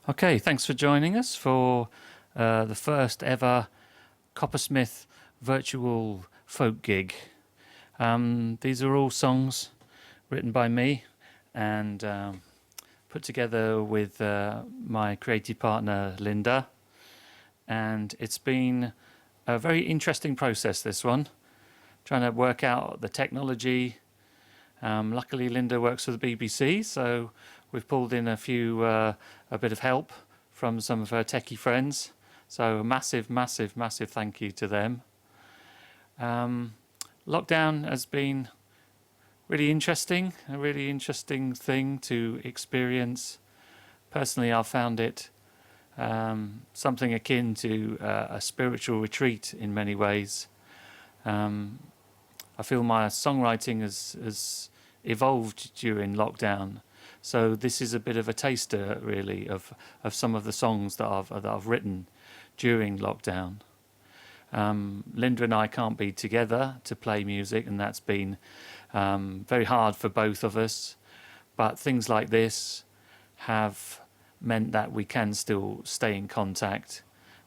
Okay, thanks for joining us for the first ever Coppersmith virtual folk gig. These are all songs written by me and put together with my creative partner Linda. And it's been a very interesting process, this one, trying to work out the technology. Luckily, Linda works for the BBC, so we've pulled in a bit of help from some of her techie friends. So a massive thank you to them. Lockdown has been really interesting, a really interesting thing to experience. Personally, I found it something akin to a spiritual retreat in many ways. I feel my songwriting has evolved during lockdown. So this is a bit of a taster, really, of some of the songs that I've written during lockdown. Linda and I can't be together to play music, and that's been very hard for both of us. But things like this have meant that we can still stay in contact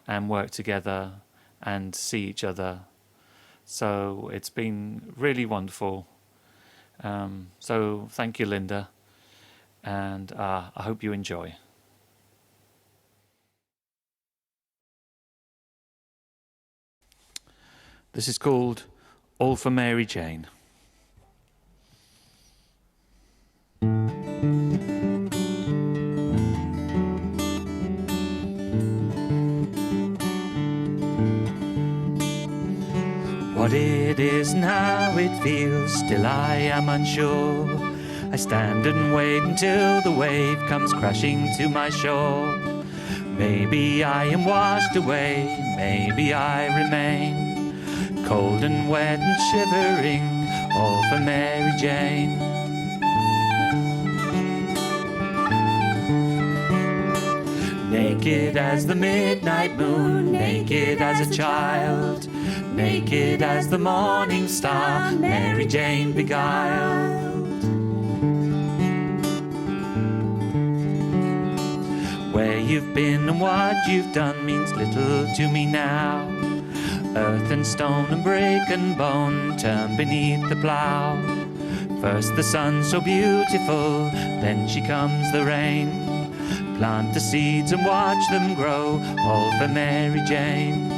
and work together and see each other. So it's been really wonderful. So thank you, Linda, and I hope you enjoy. This is called All for Mary Jane. What it is and how it feels, still I am unsure. I stand and wait until the wave comes crashing to my shore. Maybe I am washed away, maybe I remain cold and wet and shivering, all for Mary Jane. Naked as the midnight moon, naked as a child, naked as the morning star, Mary Jane beguiled. Where you've been and what you've done means little to me now. Earth and stone and brick and bone turn beneath the plough. First the sun so beautiful, then she comes the rain. Plant the seeds and watch them grow, all for Mary Jane.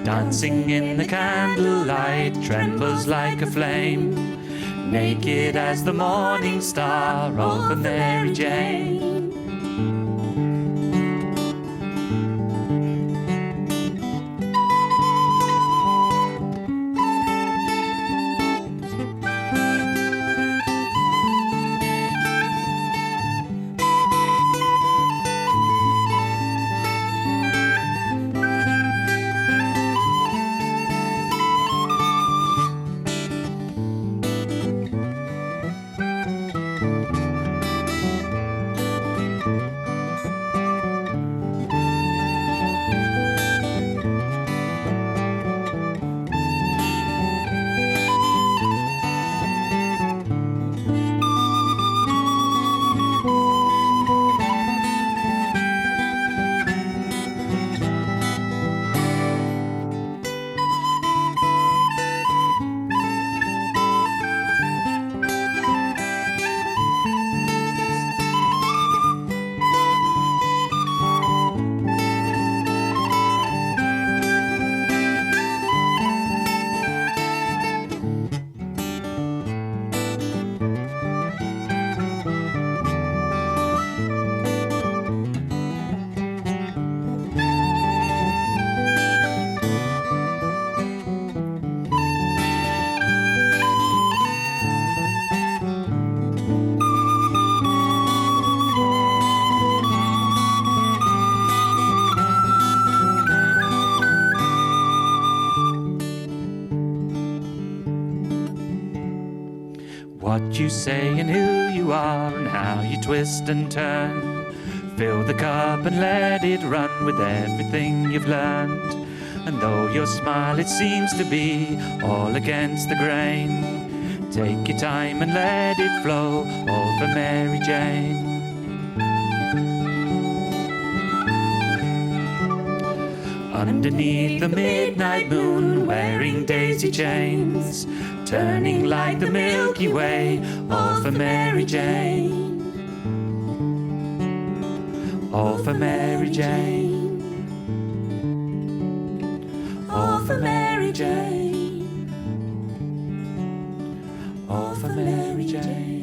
Dancing in the candlelight, trembles like a flame. Naked as the morning star, all for Mary Jane. What you say and who you are and how you twist and turn. Fill the cup and let it run with everything you've learned. And though your smile it seems to be all against the grain, Take your time and let it flow, all for Mary Jane. Underneath the midnight moon, wearing daisy chains, turning like the Milky Way, all for Mary Jane. All for Mary Jane. All for Mary Jane. All for Mary Jane.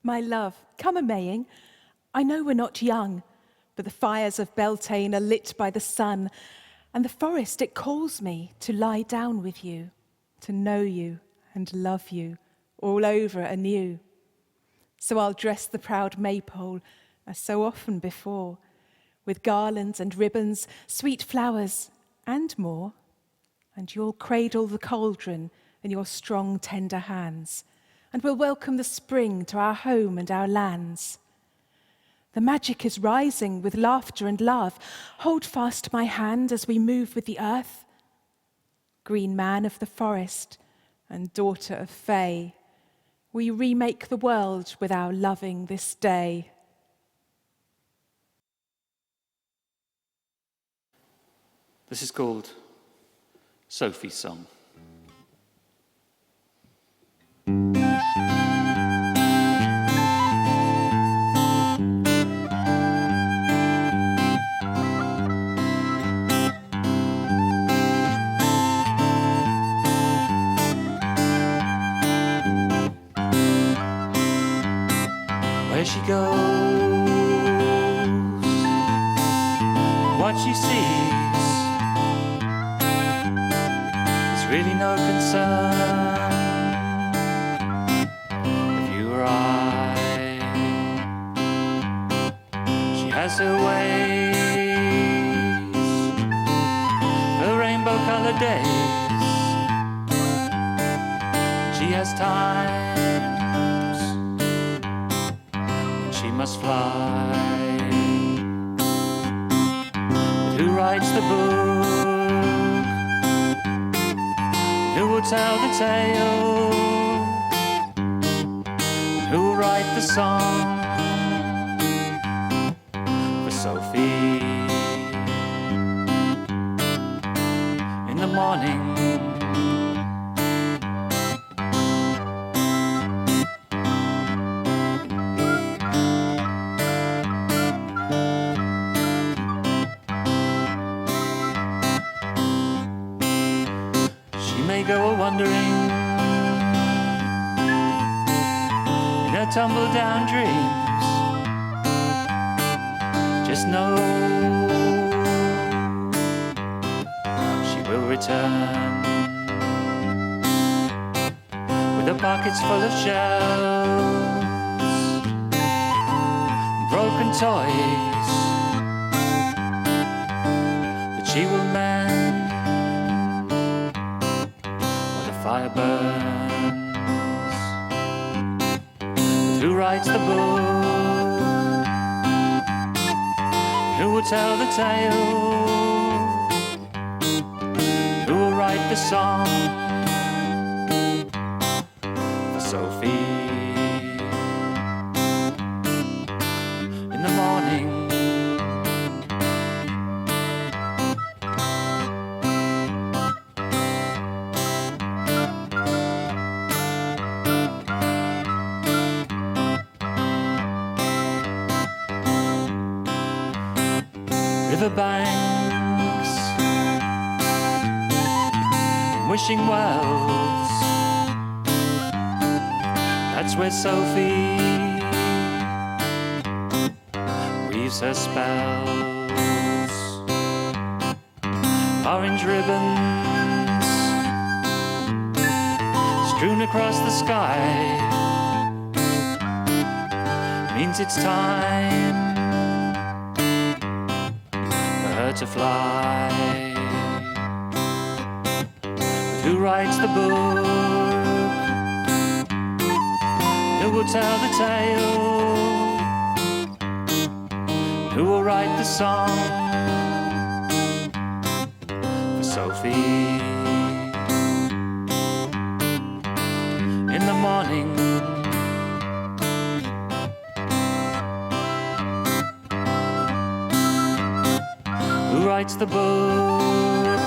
My love, come a-maying. I know we're not young, but the fires of Beltane are lit by the sun, and the forest, it calls me to lie down with you, to know you and love you all over anew. So I'll dress the proud maypole, as so often before, with garlands and ribbons, sweet flowers, and more. And you'll cradle the cauldron in your strong, tender hands, and we'll welcome the spring to our home and our lands. The magic is rising with laughter and love. Hold fast my hand as we move with the earth. Green man of the forest and daughter of Fay, we remake the world with our loving this day. This is called Sophies Song. Where she goes, what she sees is really no concern. If you or I, she has her ways, her rainbow-colored days. She has times she must fly. But who writes the book? Who will tell the tale? Who will write the song for Sophie? In the morning, go a-wandering in her tumble-down dreams. Just know she will return with her pockets full of shells, broken toys that she will mend. Fire burns. But who writes the book? Who will tell the tale? Who will write the song for Sophie? In the morning, riverbanks, wishing wells, that's where Sophie weaves her spells. Orange ribbons strewn across the sky means it's time to fly. But who writes the book? Who will tell the tale? Who will write the song for Sophie? In the morning, who writes the book?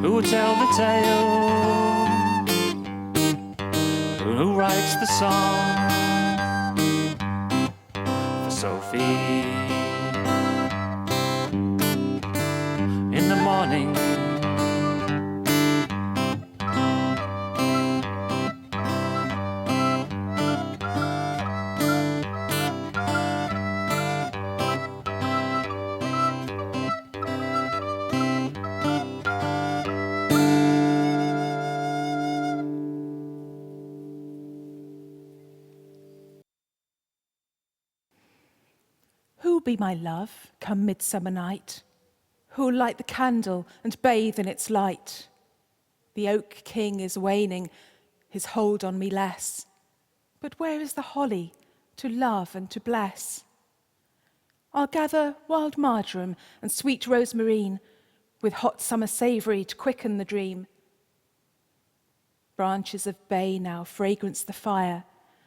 Who will tell the tale? Who writes the song for Sophie? In the morning, Who'll be my love come midsummer night? Who'll light the candle and bathe in its light? The oak king is waning, his hold on me less. But where is the holly to love and to bless? I'll gather wild marjoram and sweet rosemarine, with hot summer savoury to quicken the dream. Branches of bay now fragrance the fire,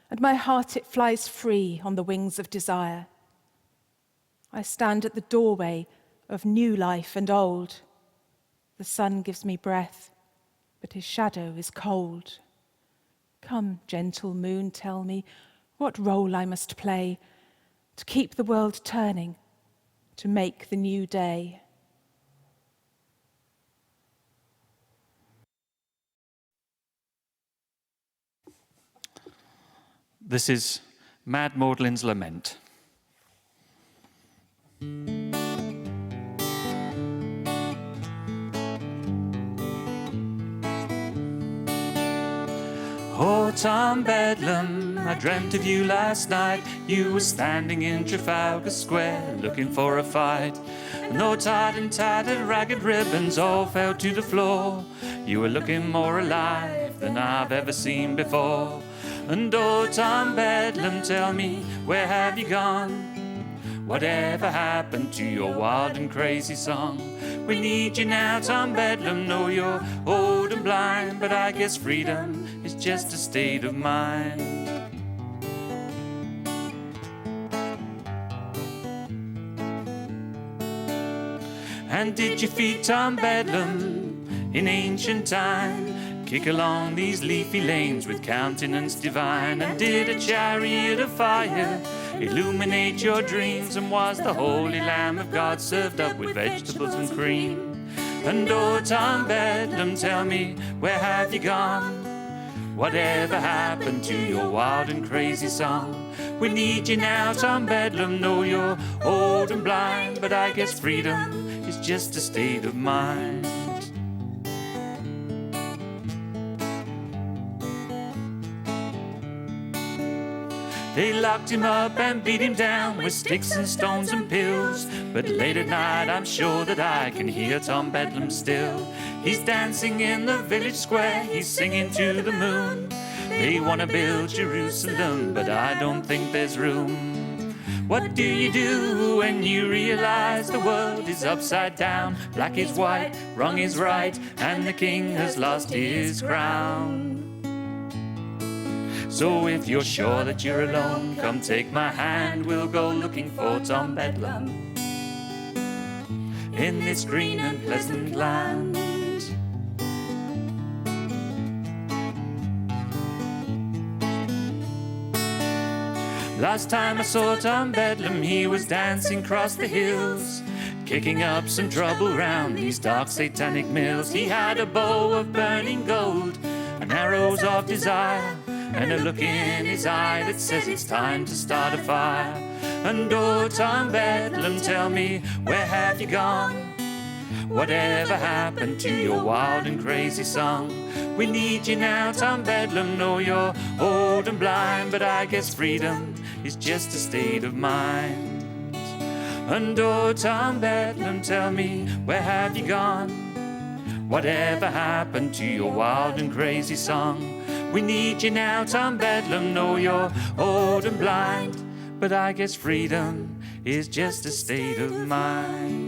and my heart it flies free on the wings of desire. I stand at the doorway of new life and old. The sun gives me breath, but his shadow is cold. Come, gentle moon, tell me what role I must play to keep the world turning, to make the new day. this is Mad Magdalen's Lament. Oh, Tom Bedlam, I dreamt of you last night. You were standing in Trafalgar Square, looking for a fight. And though tied and tattered ragged ribbons all fell to the floor, you were looking more alive than I've ever seen before. And oh, Tom Bedlam, tell me, where have you gone? Whatever happened to your wild and crazy song? We need you now, Tom Bedlam. Know you're old and blind, but I guess freedom is just a state of mind. And did your feet, Tom Bedlam, in ancient time, kick along these leafy lanes with countenance divine? And did a chariot of fire illuminate your dreams? And was the holy Lamb of God served up with vegetables and cream? And oh, Tom Bedlam, tell me, where have you gone? Whatever happened to your wild and crazy song? We need you now, Tom Bedlam. Know you're old and blind, but I guess freedom is just a state of mind. They locked him up and beat him down with sticks and stones and pills. But late at night I'm sure that I can hear Tom Bedlam still. He's dancing in the village square, he's singing to the moon. They want to build Jerusalem, but I don't think there's room. What do you do when you realize the world is upside down? Black is white, wrong is right, and the king has lost his crown. So if you're sure that you're alone, come take my hand, we'll go looking for Tom Bedlam in this green and pleasant land. Last time I saw Tom Bedlam, he was dancing across the hills, kicking up some trouble round these dark satanic mills. He had a bow of burning gold and arrows of desire, and a look in his eye that says it's time to start a fire. And oh, Tom Bedlam, tell me, where have you gone? Whatever happened to your wild and crazy song? We need you now, Tom Bedlam. Know you're old and blind, but I guess freedom is just a state of mind. And oh, Tom Bedlam, tell me, where have you gone? Whatever happened to your wild and crazy song? We need you now, Tom Bedlam. Know you're old and blind, but I guess freedom is just a state of mind.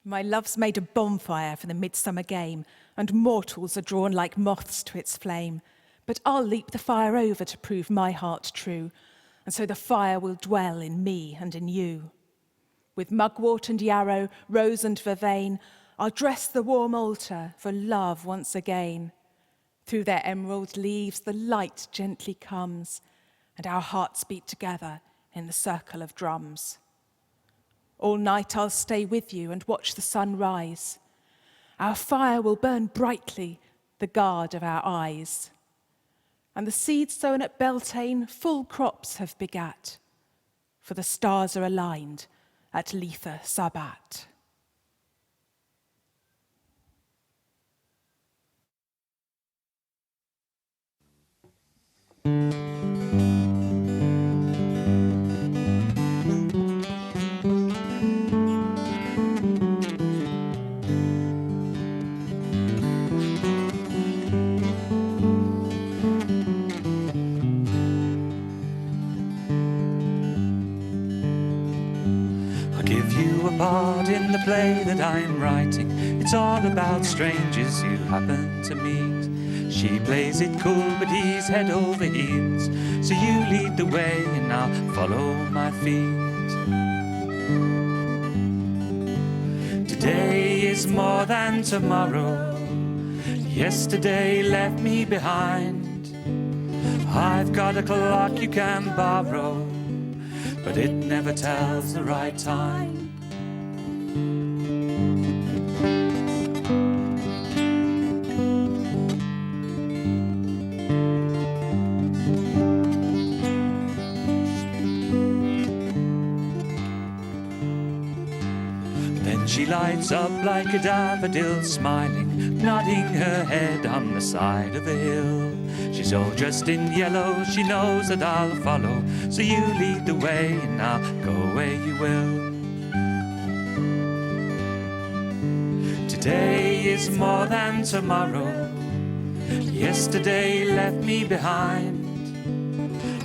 My love's made a bonfire for the midsummer game, and mortals are drawn like moths to its flame. But I'll leap the fire over to prove my heart true, and so the fire will dwell in me and in you. With mugwort and yarrow, rose and vervain, I'll dress the warm altar for love once again. Through their emerald leaves the light gently comes, and our hearts beat together in the circle of drums. All night I'll stay with you and watch the sun rise. Our fire will burn brightly, the guard of our eyes. And the seeds sown at Beltane full crops have begat, for the stars are aligned at Letha Sabbat. Part in the play that I'm writing. It's all about strangers you happen to meet. She plays it cool, but he's head over heels. So you lead the way and I'll follow my feet. Today is more than tomorrow. Yesterday left me behind. I've got a clock you can borrow, but it never tells the right time. She lights up like a daffodil, smiling, nodding her head on the side of a hill. She's all dressed in yellow, she knows that I'll follow. So you lead the way and I'll go where you will. Today is more than tomorrow. Yesterday left me behind.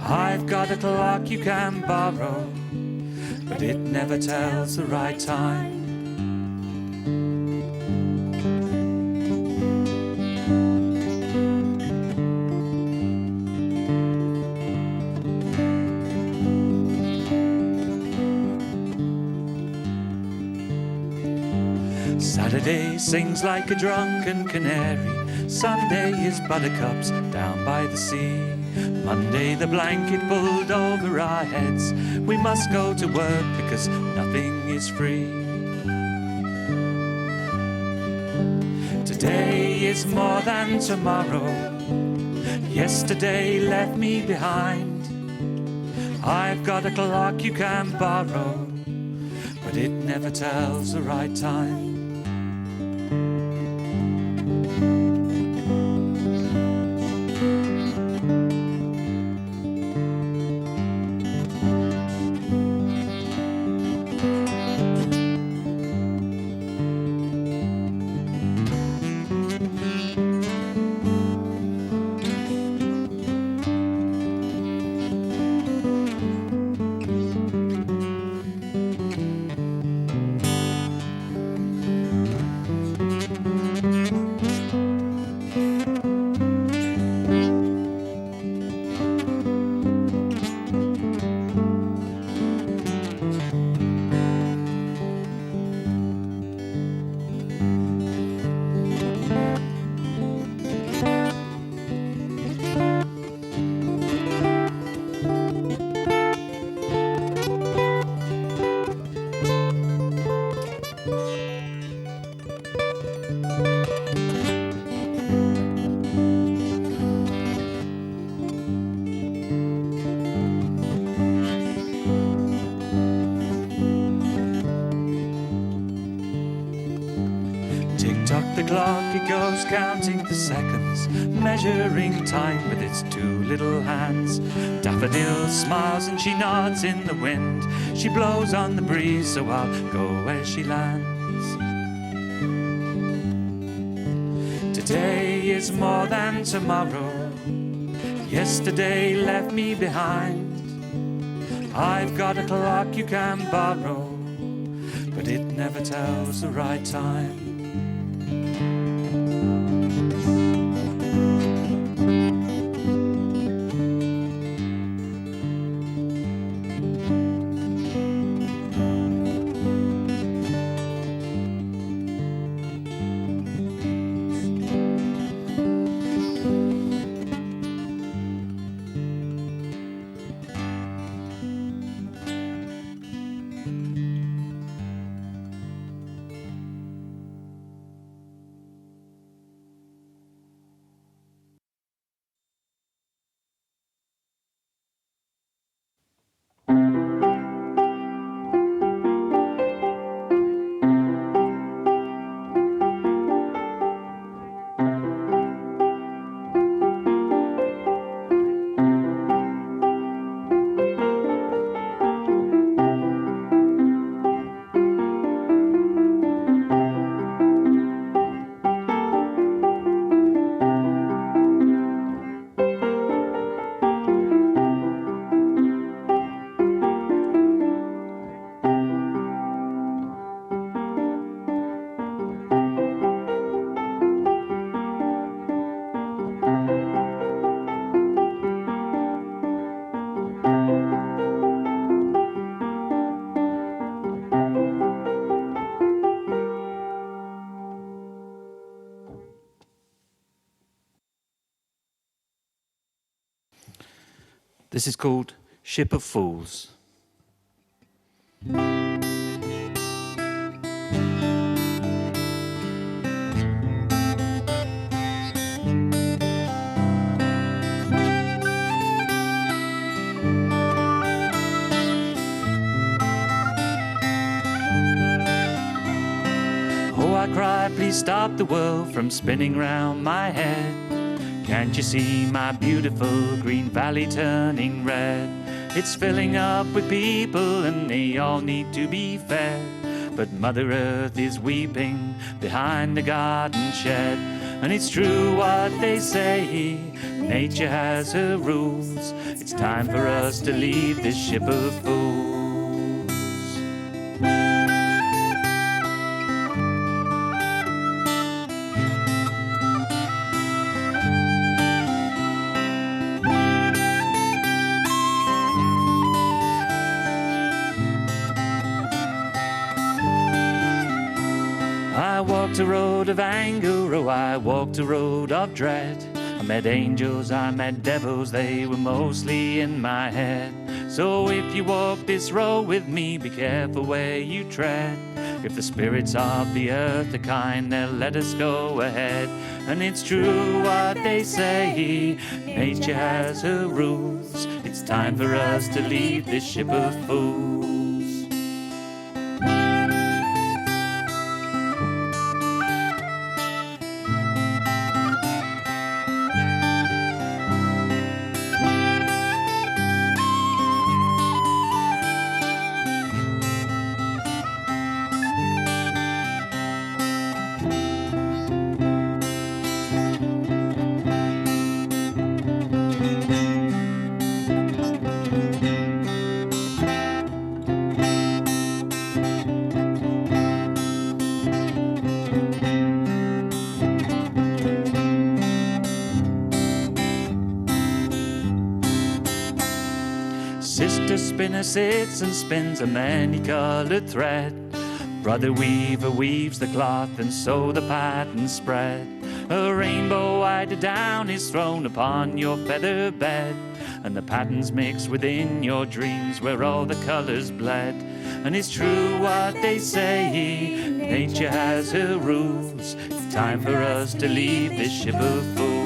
I've got a clock you can borrow, but it never tells the right time. Saturday sings like a drunken canary. Sunday is buttercups down by the sea. Monday the blanket pulled over our heads. We must go to work because nothing is free. Today is more than tomorrow. Yesterday left me behind. I've got a clock you can borrow, but it never tells the right time. the clock, it goes counting the seconds, measuring time with its two little hands. Daffodil smiles and she nods in the wind. She blows on the breeze, so I'll go where she lands. Today is more than tomorrow. Yesterday left me behind. I've got a clock you can borrow, but it never tells the right time. This is called Ship of Fools. Oh, I cry, please stop the world from spinning round my head. Can't you see my beautiful green valley turning red? It's filling up with people and they all need to be fed. But Mother Earth is weeping behind the garden shed. And it's true what they say, nature has her rules. It's time for us to leave this ship of fools. I walked a road of anger, oh, I walked a road of dread. I met angels, I met devils, they were mostly in my head. So if you walk this road with me, be careful where you tread. If the spirits of the earth are kind, they'll let us go ahead. And it's true what they say, nature has her rules. It's time for us to leave this ship of fools. Sister spinner sits and spins a many-colored thread. Brother weaver weaves the cloth and so the pattern spread. A rainbow eider down is thrown upon your feather bed, and the patterns mix within your dreams where all the colors bled. And it's true what they say, nature has her rules. It's time for us to leave this ship of fools.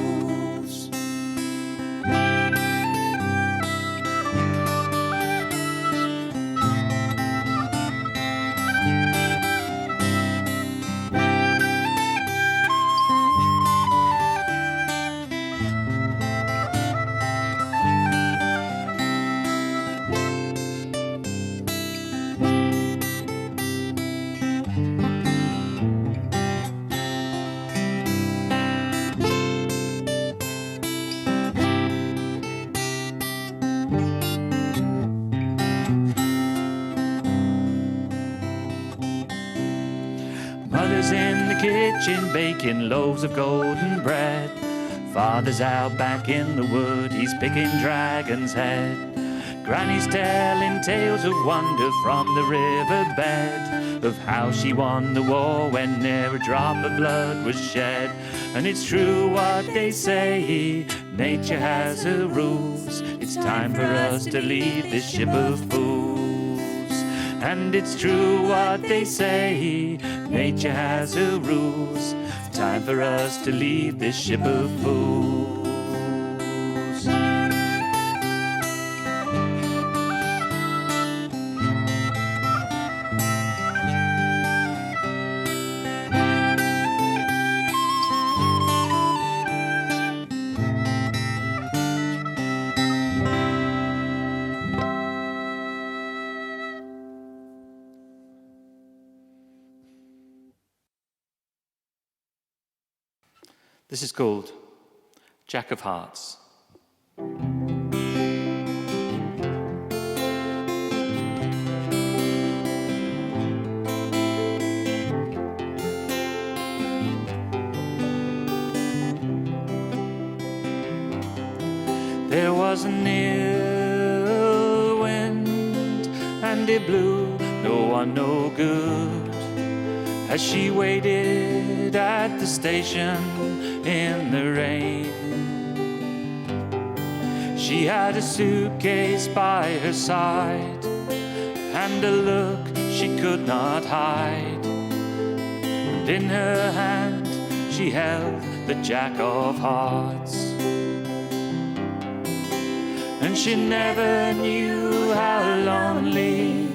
Mother's in the kitchen baking loaves of golden bread. Father's out back in the wood, he's picking dragon's head. Granny's telling tales of wonder from the riverbed, of how she won the war when ne'er a drop of blood was shed. And it's true what they say, nature has her rules. It's time for us to leave this ship of fools. And it's true what they say, nature has her rules. Time for us to leave this ship of fools. This is called Jack of Hearts. There was an ill wind, and it blew no one no good, as she waited at the station in the rain. She had a suitcase by her side, and a look she could not hide. And in her hand she held the Jack of Hearts. And she never knew how lonely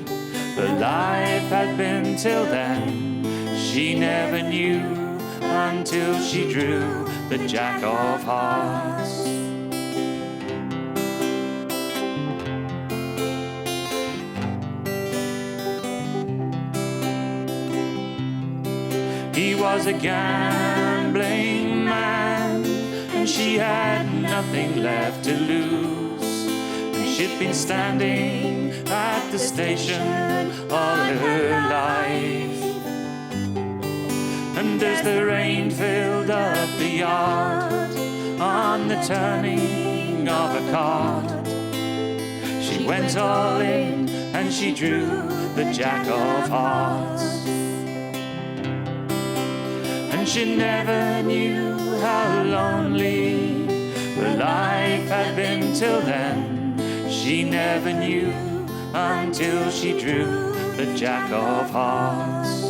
her life had been till then. She never knew until she drew the Jack of Hearts. He was a gambling man, and she had nothing left to lose. And she'd been standing at the station all her life. And as the rain filled up the yard on the turning of a card, she went all in and she drew the Jack of Hearts. And she never knew how lonely her life had been till then. She never knew until she drew the Jack of Hearts.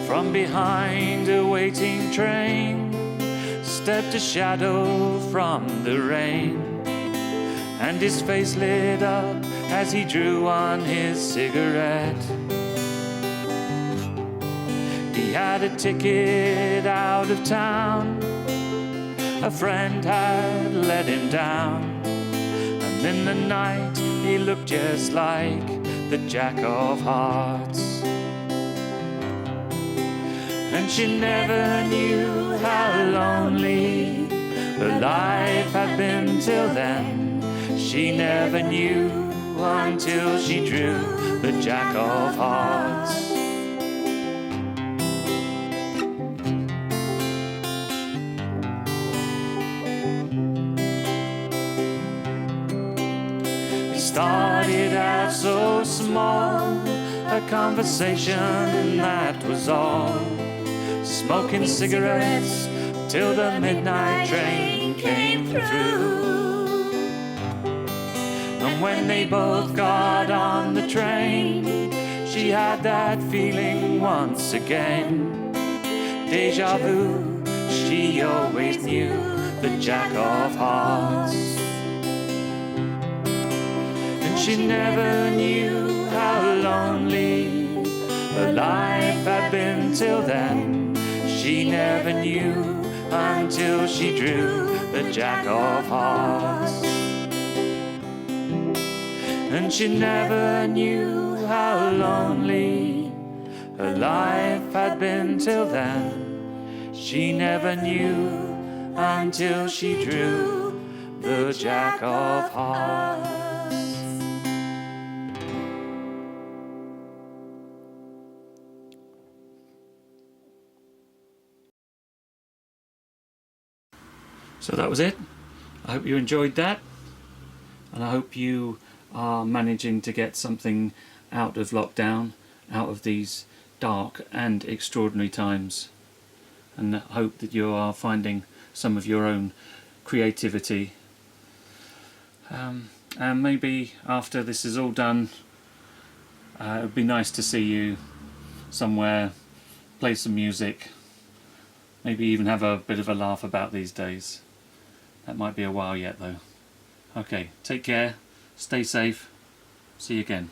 From behind a waiting train stepped a shadow from the rain, and his face lit up as he drew on his cigarette. He had a ticket out of town, a friend had let him down, and in the night he looked just like the Jack of Hearts. And she never knew how lonely her life had been till then. She never knew until she drew the Jack of Hearts. He started out so small, a conversation, that was all. Smoking cigarettes till the midnight train came through. And when they both got on the train, she had that feeling once again. Deja vu, she always knew the Jack of Hearts. And she never knew how lonely her life had been till then. She never knew until she drew the Jack of Hearts. And she never knew how lonely her life had been till then. She never knew until she drew the Jack of Hearts. So that was it. I hope you enjoyed that, and I hope you are managing to get something out of lockdown, out of these dark and extraordinary times, and I hope that you are finding some of your own creativity. And maybe after this is all done, it would be nice to see you somewhere, play some music, maybe even have a bit of a laugh about these days. That might be a while yet though. Okay, take care, stay safe, see you again.